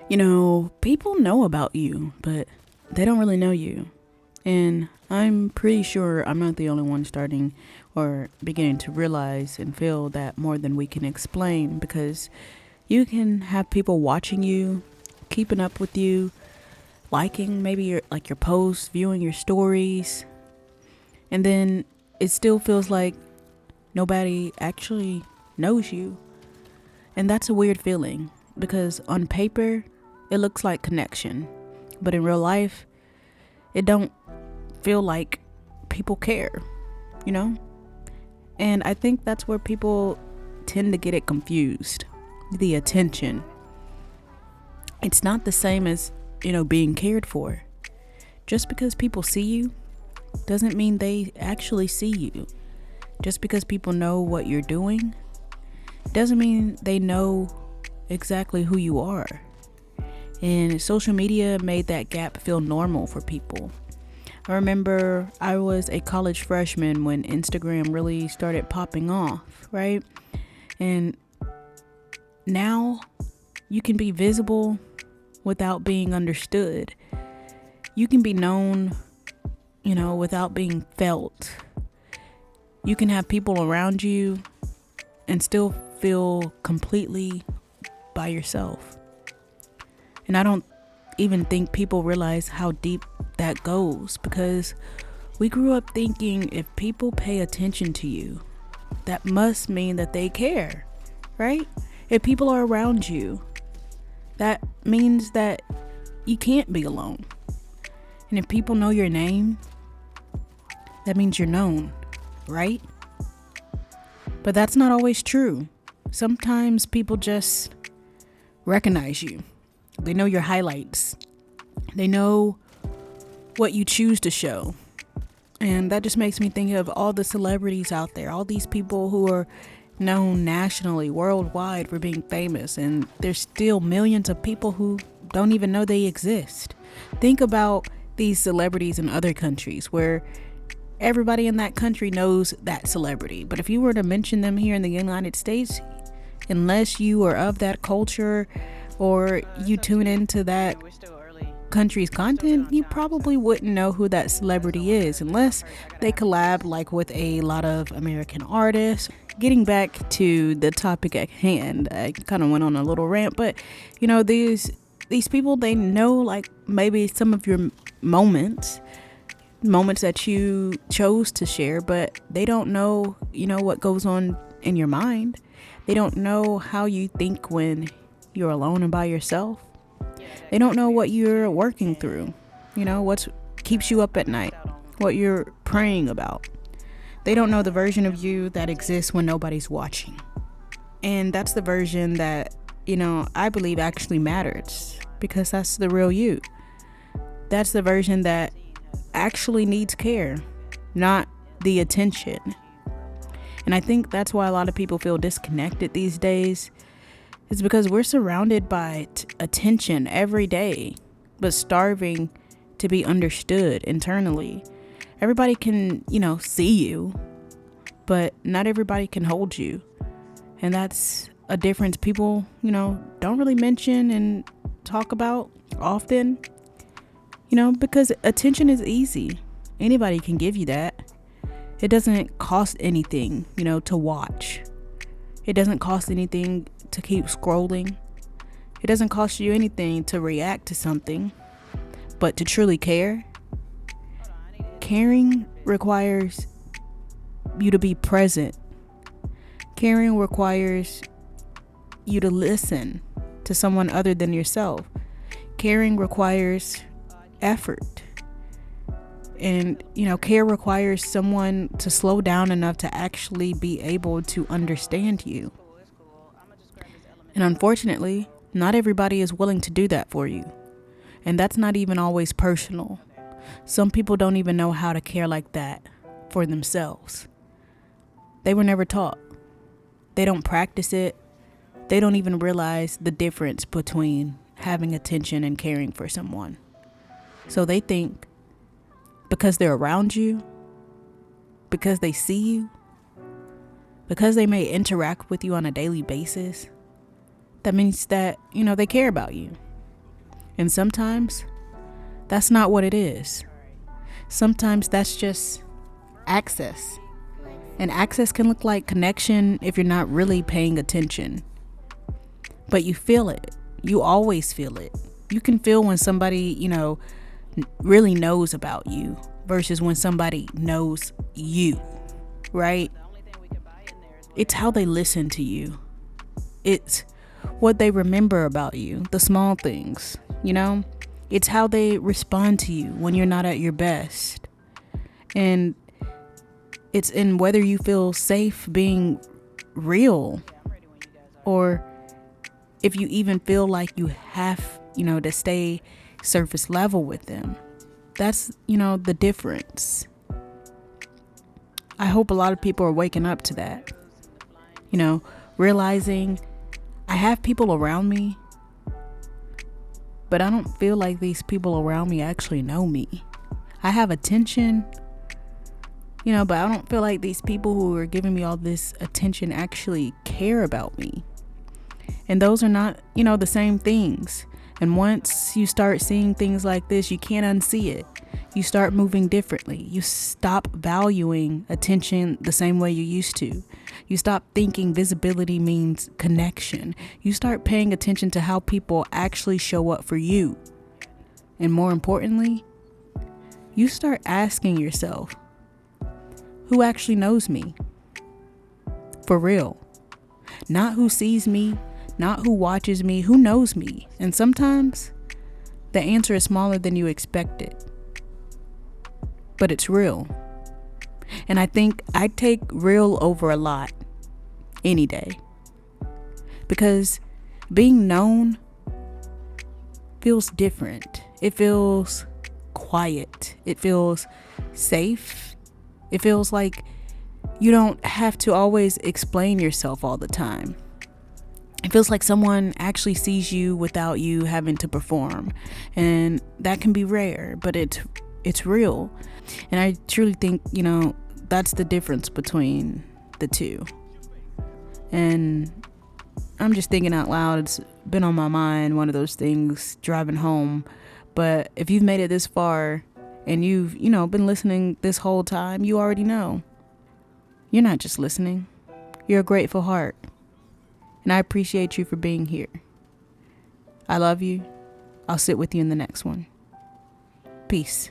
People know about you, but they don't really know you. And I'm pretty sure I'm not the only one starting or beginning to realize and feel that more than we can explain, because you can have people watching you, keeping up with you, liking maybe your posts, viewing your stories, and then it still feels like nobody actually knows you. And that's a weird feeling, because on paper it looks like connection, but in real life it don't feel like people care, you know? And I think that's where people tend to get it confused. The attention. It's not the same as, being cared for. Just because people see you doesn't mean they actually see you. Just because people know what you're doing doesn't mean they know exactly who you are. And social media made that gap feel normal for people. I remember I was a college freshman when Instagram really started popping off, right? And now you can be visible without being understood. You can be known, without being felt. You can have people around you and still feel completely by yourself. And I don't even think people realize how deep that goes, because we grew up thinking if people pay attention to you, that must mean that they care, right? If people are around you, that means that you can't be alone. And if people know your name, that means you're known, right? But that's not always true. Sometimes people just recognize you. They know your highlights. They know what you choose to show. And that just makes me think of all the celebrities out there, all these people who are known nationally, worldwide for being famous, and there's still millions of people who don't even know they exist. Think about these celebrities in other countries where everybody in that country knows that celebrity. But if you were to mention them here in the United States, unless you are of that culture or you tune into that country's content, you probably wouldn't know who that celebrity is unless they collab like with a lot of American artists. Getting back to the topic at hand, I kind of went on a little rant, but these people, they know like maybe some of your moments that you chose to share, but they don't know, what goes on in your mind. They don't know how you think when you're alone and by yourself. They don't know what you're working through, what keeps you up at night, what you're praying about. They don't know the version of you that exists when nobody's watching. And that's the version that, I believe actually matters, because that's the real you. That's the version that actually needs care, not the attention. And I think that's why a lot of people feel disconnected these days. It's because we're surrounded by attention every day, but starving to be understood internally. Everybody can, see you, but not everybody can hold you. And that's a difference people, don't really mention and talk about often, because attention is easy. Anybody can give you that. It doesn't cost anything, to watch. It doesn't cost anything to keep scrolling. It doesn't cost you anything to react to something. But to truly care, caring requires you to be present. Caring requires you to listen to someone other than yourself. Caring requires effort. And, care requires someone to slow down enough to actually be able to understand you. And unfortunately, not everybody is willing to do that for you. And that's not even always personal. Some people don't even know how to care like that for themselves. They were never taught. They don't practice it. They don't even realize the difference between having attention and caring for someone. So they think because they're around you, because they see you, because they may interact with you on a daily basis, that means that, they care about you. And sometimes that's not what it is. Sometimes that's just access. And access can look like connection if you're not really paying attention. But you feel it. You always feel it. You can feel when somebody, really knows about you versus when somebody knows you, right? It's how they listen to you. It's what they remember about you, the small things, It's how they respond to you when you're not at your best. And it's in whether you feel safe being real or if you even feel like you have, to stay surface level with them. That's, the difference. I hope a lot of people are waking up to that. Realizing I have people around me, but I don't feel like these people around me actually know me. I have attention, but I don't feel like these people who are giving me all this attention actually care about me. And those are not, the same things. And once you start seeing things like this, you can't unsee it. You start moving differently. You stop valuing attention the same way you used to. You stop thinking visibility means connection. You start paying attention to how people actually show up for you. And more importantly, you start asking yourself, who actually knows me? For real. Not who sees me, not who watches me, who knows me. And sometimes the answer is smaller than you expected. But it's real. And I think I'd take real over a lot any day. Because being known feels different. It feels quiet. It feels safe. It feels like you don't have to always explain yourself all the time. It feels like someone actually sees you without you having to perform. And that can be rare, but it's real. And I truly think, that's the difference between the two. And I'm just thinking out loud. It's been on my mind, one of those things, driving home. But if you've made it this far and you've, been listening this whole time, you already know. You're not just listening. You're a grateful heart. And I appreciate you for being here. I love you. I'll sit with you in the next one. Peace.